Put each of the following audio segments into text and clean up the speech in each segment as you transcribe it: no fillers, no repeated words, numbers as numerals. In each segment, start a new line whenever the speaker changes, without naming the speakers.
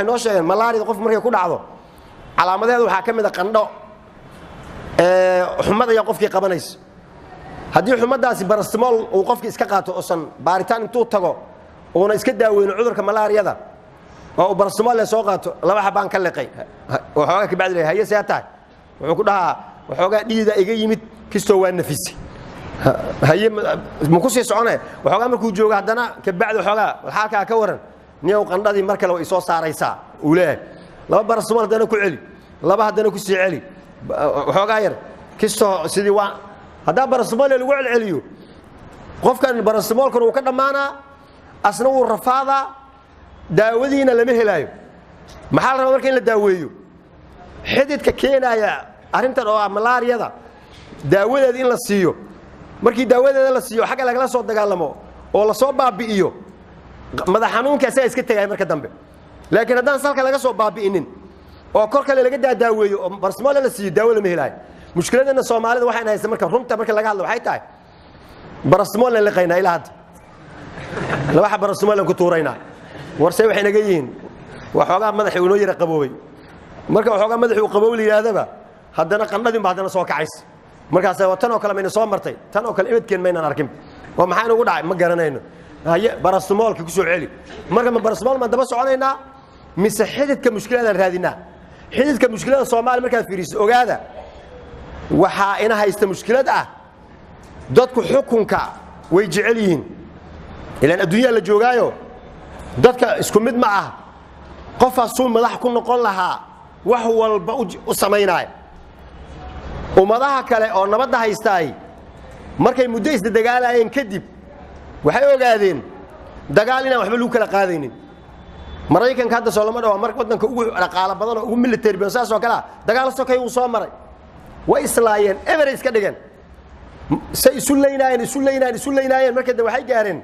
inoo sheegeen malaarida qof markay ku dhacdo calaamadeedu waxa kamid ah qandho xumada ya qofkii qabanaysa haddii xumadaasi barastimol uu qofkii iska qaato oosan baaritaan intuu tago oona iska daaweyno cudurka malaariyada oo barastimol la soo qaato laba xabaan ka liqay waxoogaa ka bacdi haye seetahay wuxuu ku dhahaa waxoogaa dhiida iga yimid kistoo waa nafisay haye ma ku sii soconay waxoogaa markuu joogo haddana ka bacdi waxoogaa xaalkaa ka waran niyow qandhadii mar kale way soo saaraysaa uu leeyahay laba barastimol haddana ku celi laba haddana ku sii celi waxoogaa yar kistoo sidii waa haddaa barastimol lagu celceliyo qofkan barastimolkan uu ka dhammaanaa asna wuu rafaadaa daawadiina lama helaayo maxaa la rabaa marka in la daaweeyo xididka keenaya arrintan oo ah malaariyada daawadeeda in la siiyo markii daawadeeda la siiyo xagga lagala soo dagaalamo oo la soo baabi'iyo madax xanuunka asaga iska tagay marka dambe laakiin haddaan salka laga soo baabi'inin oo kor kale laga daaweeyo oo barastimol la siiyo daawo lama helaayo mushkiladana Soomaalida waxay haysaa marka runta marka laga hadlo waxay tahay barastimol la liqayna ilaa hadda laba xab barastimol ku tuurayna warsay waxay naga yihiin waxoogaa madaxii inoo yara qaboobay marka waxoogaa madaxii uu qabow liyaadaba haddana qandhadin baa haddana soo kacays markaas tan oo kale mayna soo martay tan oo kale ibadkeen mayna arkin oo maxay nagu dhacay ma garanayno haye barastimolka ku soo celi marka ma barastimol ma daba soconaynaa mise xididka mushkiladan raadinaa xididka mushkilada Soomaali marka fiiriso ogaada waxa ina haysta mushkilad ah dadku xukunka way jecel yihiin ilaan adduunka la joogaayo dadka isku mid ma ah qofaasuu madax ku noqon lahaa wax walba u sameynaa ummadaha kale oo nabadda haystaay markay muddo isdagaalayeen kadib waxay ogaadeen dagaal inaan waxba lagu kala qaadaynin Mareykanka hadda Soomaaliya waa marka wadanka ugu dhaqaale badan oo ugu military badan saas oo kala dagaal sokay uu soo maray way islaayeen everest ka dhigan say isu leeynaayeen markii dad waxay gaareen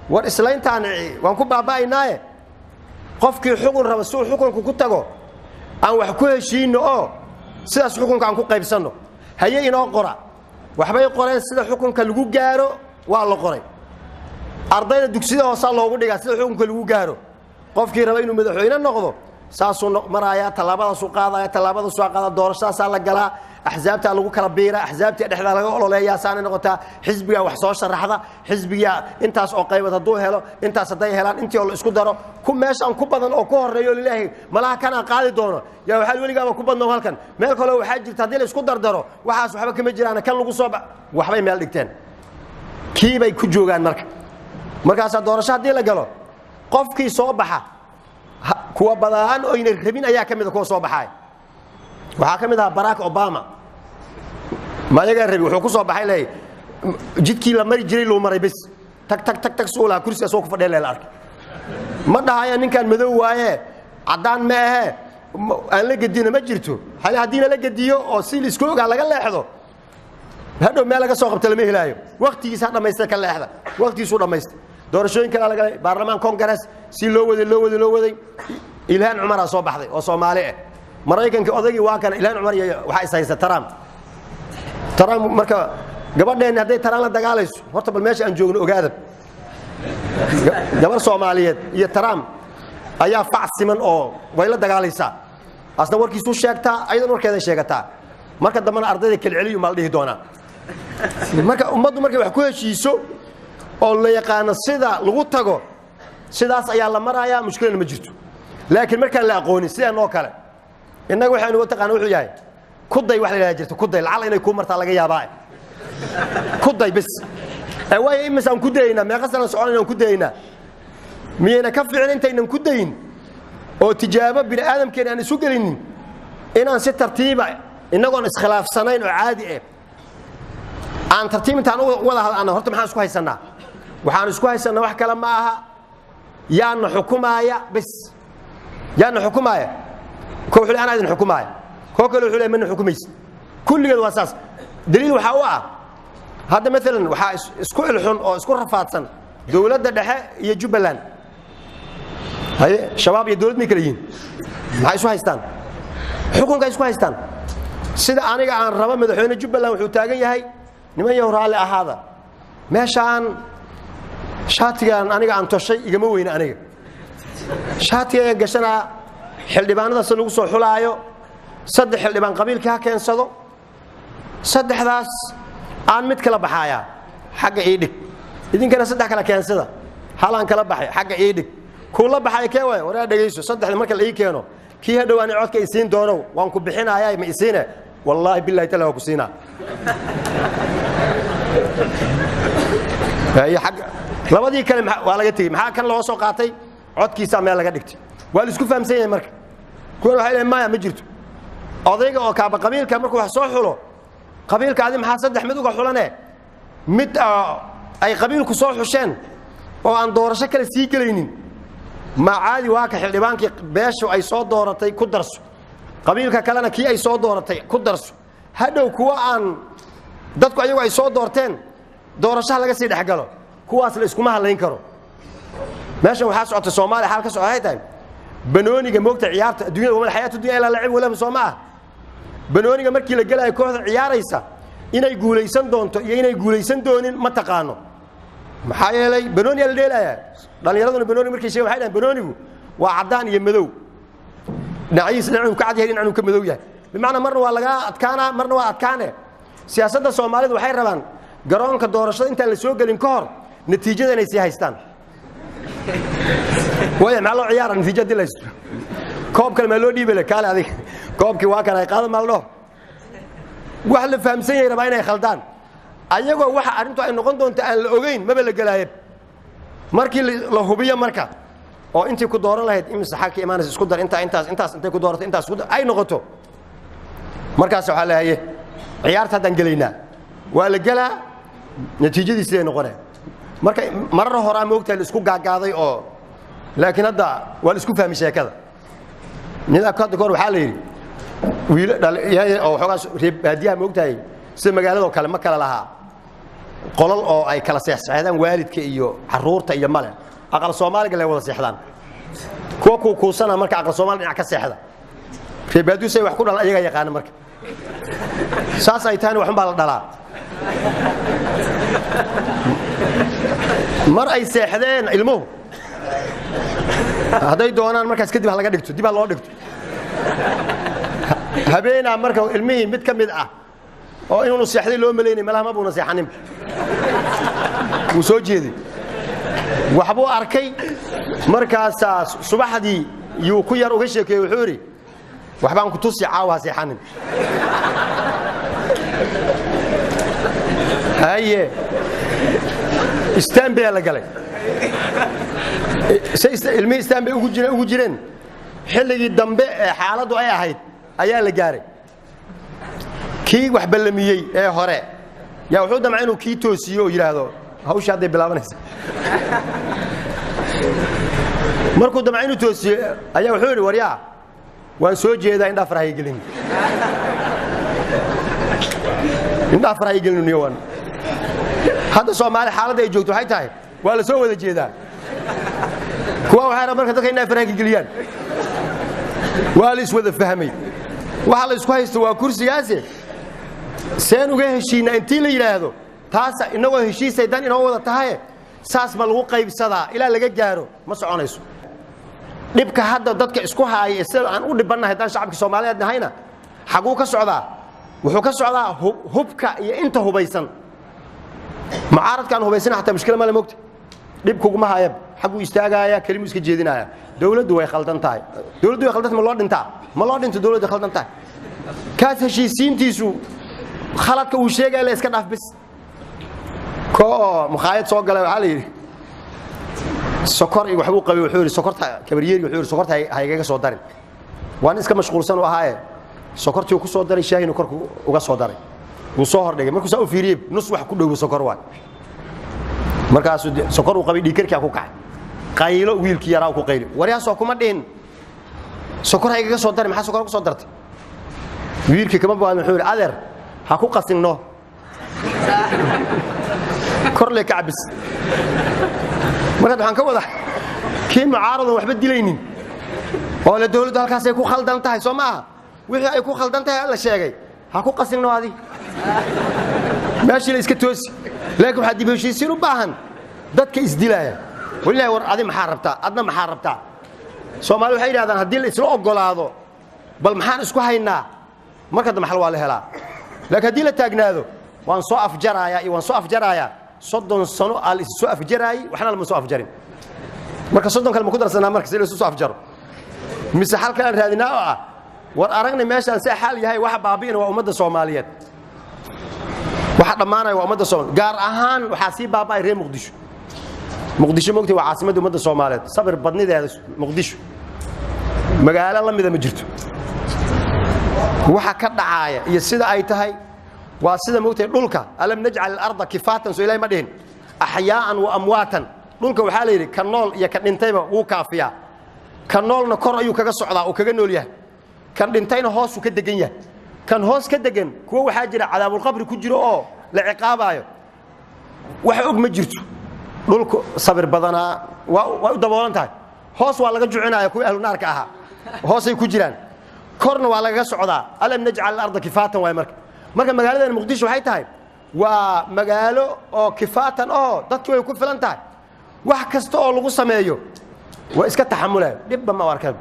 war islayntaan waan ku baabaynaaye qofkii xukun raba soo xukunku ku tago aan wax ku heshiino oo sidaas xukunka aan ku qaybsano haye inoo qora waxbay qoreen sida xukunka lagu gaaro waa la qoray ardayda dugsiyada hoose loogu dhigaa sida xukunka lagu gaaro qofkii raba inuu madaxweyne noqdo saasoo maraya talaabada soo qaada doorashadaas la galaa axzaabta lagu kala biira axzaabta dhexda laga ololeeyaa saana noqota xisbiga wax soo sharaxda xisbiga intaas oo qaybad haduu helo intaas haday helaan intii oo isku daro ku meeshan ku badan oo ku horeeyo ilaahay malaha kana qaadi doono yaa waxa waliga ku badno halkan meel kale waxa jirta hadii la isku dardaro waxaas waxba kama jiraan kan lagu soo waxbay meel dhigteen kiibay ku joogan markaas doorasho hadii la galo qofkii soo baxa kuwa badaan oo inay rabin ayaa kamid ku soo baxay waxa kamid ah Barack Obama ma yaga rabi wuxuu ku soo baxay leey jidkii la mari jiray loo maray bas tag suula kursiga soo ku fadhiyay la arkay ma dhahayo ninkan madow waaye cadaan ma aha aan la gadina ma jirto hadii la gadiyo oo si la isku ogaa laga leexdo hadhow meel laga soo qabto lama helaayo waqtigiisa dhameystay ka leexda waqtigiisu dhameystay doorashooyin kala laga baarlamaan congress si loo waday Ilhaan Umar soo baxday oo Soomaali ah Mareykanka odagii waa kan Ilhaan Umar waxa ay saysa Trump marka gabadheen haday Trump la dagaalayso horta bal meesha aan joogno ogaada gabar Soomaaliyeed iyo Trump ayaa facsiman oo way la dagaalaysaa asna warkiisu sheegtaa aydan warkeeda sheegataa marka dambana ardayda kala celiyo maal dhihi doona marka ummaddu markay wax ku heshiiso oo la yaqaan sida lagu tago sidaas ayaa la marayaa mushkilad ma jirto laakiin marka la aqooni sida noo kale inagu waxaanu taqaan wuxuu yahay kuday wax la jirto kuday lacal inay ku martaa laga yaabaa kuday bas way imsaan kudayna meeqa sana soconayna kudayna miyayna ka fiicin intaynan kudayn oo tijaabo bini aadamkeena aan isu galinin inaan si tartiib ah inagoon iskhilaafsanayn oo caadi ah aan tartiib intaan wada hadalna horta maxaan isku haysanaa waxaan isku haysanaa wax kala ma aha yaana xukumaaya bas yaana xukumaaya ko xul aan idin xukumaaya ko kale xul man xukumays kulligeed waa saas daliil waxa uu ah hada mesela waxa isku ilxun oo isku rafaadsan dawladda dhexe iyo Jubbaland haye shabaab iyo dawlad mi kala yihiin maxay isku haystaan xukunka isku haystaan sida aniga aan raba madaxweyne Jubbaland wuxuu taagan yahay niman yahay raali ahaada meeshaan shaatigan aniga aan toshay igama weyna aniga shaatiga gashana xildhibaanada si lagu soo xulaayo saddex xildhibaan qabiilka ha keensado saddexdaas aan mid kala baxaya xagga iidhig idinkana saddex kala keensada halaan kala baxay xagga iidhig kula baxay kee way waraa dhageyso saddexda marka la ii keeno kii hadhowaan codka isiin doono waan ku bixinayaa ma isiina wallahi billahi ta'ala ku siina ay xagga labadii kale waa laga tagay maxaa kan loo soo qaatay codkiisa meel laga dhigtay waa la isku fahamsan yahay marka kuwa waxa ay ma jirto odayga oo kaaba qabiilka markuu wax soo xulo qabiilka adi maxaa saddex mid uga xulanee mid ay qabiilku soo xusheen oo aan doorasho kale sii galaynin ma caadi waa ka xildhibaankii beeshu ay soo dooratay ku darso qabiilka kalena kii ay soo dooratay ku darso hadhow kuwa aan dadku ayagu ay soo doorteen doorashaha laga sii dhaxgalo kuwaas la isku ma halayn karo meeshan waxa socota Soomaaliya xal ka soo haytay banooniga moogta ciyaarta adduunyada wada xayatu dunya ila lacib wala Soomaa banooniga markii la galay kooxda ciyaaraysa inay guuleysan doonto iyo inay guuleysan doonin ma taqaano maxaa yeelay banooni la dheelaya dhalinyaradu banooni markii sheegay waxay dhahan banoonigu waa cadaan iyo madow naciis dhinacu ka cad yahay dhinacu ka madow yahay bimaana marna waa laga adkaana marna waa adkaane siyaasadda Soomaalidu waxay rabaan garoonka doorashada inta la soo galin ka hor natiijada inay sii haystaan way ma loo ciyaar natiijada la isku koob kale ma loo dhiibay kale adiga koobkii waa kana qaado maldo wax la fahamsan yahay rabaa inay khaldaan ayagoo waxa arintu ay noqon doonto aan la ogeyn ma la galaayay markii la hubiyo marka oo intii ku dooran lahayd imisa xalka iimaanaysa isku dar intaas intay ku doorato intaas ay noqoto markaas waxa leeyahay ciyaarta hadan galeynaa waa la galaa natiijadiisa ay noqonay marka marar hore ama ogtahay isku gaagaaday oo laakiin hadda waa isku fahmi sheekada nidaamka goor waxa la yiri wiil dhalinyaro oo xogaas baadiyaha ma ogtahay si magaalada kale ma kala laha qolal oo ay kala seexsadaan waalidka iyo caruurta iyo male aqal Soomaaliga la wada seexdaan kuwa ku kuusana marka aqal Soomaali dhinac ka seexda baadiyu say wax ku dhal ayaga yaqaan marka saas ay taani wax baa la dhalaa mar ay seexdeen ilmuhu haday doonaan markaas kadib laga dhigto dib loo dhigto habeena marka ilmihii mid kamid ah oo inuu seexday loo maleeyay malaha buuna seexanin uu soo jeeday waxbuu arkay markaas subaxdii yuu ku yar uga sheekay wuxuu yiri waxbaan ku tusi caawa seexanin haye istaanbay la galay ilmi istaanbay ugu jireen xilligii dambe ee xaaladu ay ahayd ayaa la gaaray kii wax ballamiyay ee hore yaa wuxuu damcay inuu kii toosiyo oo yiraahdo hawsha haday bilaabanaysa markuu damcay inuu toosiyo ayaa wuxuu yiri wariyaa waan soo jeedaa indha farahay gelin indha farahay gelin niyowan hadda Soomaali xaaladda ay joogto waxay tahay waa la soo wada jeedaa kuwa waxa marka dadka indha farahay geliyaan waa la iswada fahmay waxa la isku haysto waa kursigaasi seen uga heshiina intii la yiraahdo taas inagoo heshiisay dan inoo wada tahay saas ma lagu qaybsadaa ilaa laga gaaro ma soconayso dibka hadda dadka isku haayay sida aan u dhibanahay dan shacabka Soomaaliyeed nahayna xaquu ka socdaa wuxuu ka socdaa hubka iyo inta hubaysan mucaaradkan hubaysan hatta mushkilad ma la moogta dibku kuma haayab xaquu istaagaya kalimu iska jeedinaya dawladdu way khaldan tahay ma loo dhintaa ma loo dhinto dawladdu khaldan tahay kaas heshiisiintiisu khaladka uu sheegay la iska dhaaf bis ko muxaayad soo galay waxa la yiri sokor iyo waxbuu qabay wuxuu yiri sokorta kabriyeeri wuxuu yiri sokorta haygaga soo darin waan iska mashquulsan u ahaaye sokortii uu ku soo daray shaahina korku uga soo daray uu soo hordhigay markuu soo fiiriyay nus wax ku dhow sokor waa markaas sokor uu qabay dhiikarka ku kacay qaylo wiilkii yaraa ku qaylo wariyaa soo kuma dhin sokor haygaga soo daray maxaa sokor ku soo dartay wiilkii kama baan wuxuu yiri adeer ha ku qasinno korle kacbis marka waxaan ka wada kii mucaaradu waxba dilaynin oo la dawladdu halkaas ay ku khaldan tahay Soomaa wixii ay ku khaldan tahay la sheegay ha ku qasinno adi meeshii la iska toosi laakiin waxa dib heshiisiin u baahan dadka isdilaaya wallahi war adi maxaa rabtaa adna maxaa rabtaa Soomaali waxay yiraahdaan haddii la isla ogolaado bal maxaan isku haynaa marka dambe xal waa la helaa laakiin haddii la taagnaado waan soo afjaraaya 30 sano al soo afjaraay waxna lama soo afjarin marka 30 kale ma ku darsanaa marka si la soo afjaro mise xalka aan raadinaa war aragna meeshaan si xal yahay waxa baabiina waa ummadda Soomaaliyeed waxa dhamaanay waa ummadda Soomaaliyeed gaar ahaan waxa si baabay reer Muqdisho moogtay waa caasimadda ummadda Soomaaliyeed sabir badnideeda Muqdisho magaalo la mid ma jirto waxa ka dhacaaya iyo sida ay tahay waa sida moogtay dhulka alam naj'al al-ardha kifatan soo ilaahay ma dhihin ahyaan wa amwatan dhulka waxa la yiri kan nool iyo kan dhintayba wuu kaafiya kan noolna kor ayuu kaga socdaa oo kaga nool yahay kan dhintayna hoos uu ka degan yahay kan hoos ka degan kuwa waxa jira cadaabul qabri ku jiro oo la ciqaabayo wax og ma jirto dhulku sabir badana waa u daboolan tahay hoos waa laga jucinaya kuwa ahlu naarka aha hoos ay ku jiraan korna waa laga socdaa alam naj'al al-ardha kifatan way marka magaalada Muqdisho waxay tahay waa magaalo oo kifatan oo dadku way ku filan tahay wax kasta oo lagu sameeyo waa iska taxamulay dibba ma warkan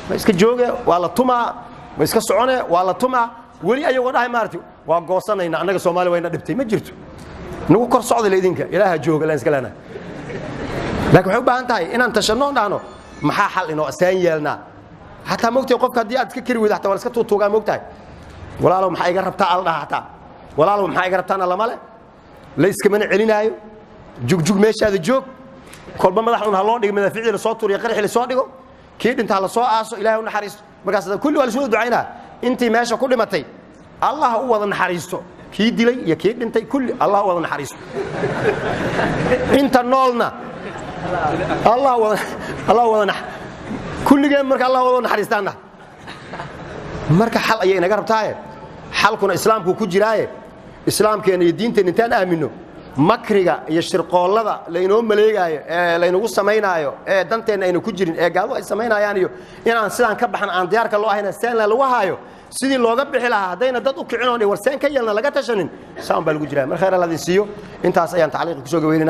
ma iska jooge waa la tumaa ma iska socone waa la tumaa wali ayagoo dhahay maartii waa goosanayna anaga Soomaali wayna dhibtay ma jirto nagu kor socdo leedinka ilaaha jooga laan iska lana laakiin waxay u baahan tahay inaan tashano dhahno maxaa xal inoo asaan yeelna hatta moogtay qofka hadii aad iska kari wada hatta wala iska tuutuuga moogtay walaalow maxay iga rabtaa al dhahaata walaalow maxay iga rabtaana lama le la iska mana celinaayo jugjug meeshaada joog kolba madax una loo dhigo madafiicda soo tuuriyo qarxi la soo dhigo kii dhinta la soo aaso ilaahay u naxariisto markaas kulli wala soo ducaynaa intii meesha ku dhimatay Allah u wada naxariisto kii dilay iyo kii dhintay kulli Allah u wada naxariisto inta noolna Allah wada kulligeen marka Allah wada naxariistaana marka xal ayay naga rabtaa xalkuna islaamku ku jiraaye islaamkeena iyo diinteena intaan aamino makriga iyo shirqoolada la inoo maleegayo ee la inagu sameynaayo ee danteena aynu ku jirin ee gaabo ay sameynayaan iyo inaan sidaan ka baxan aan diyaarka loo ahayna seen lagu haayo sidii looga bixi lahaa hadayna dad u kicin oo warseen ka yeelna laga tashanin saan baa lagu jiraa mar khayr Allah idin siiyo intaas ayaan tacliiq ku soo gaweynaa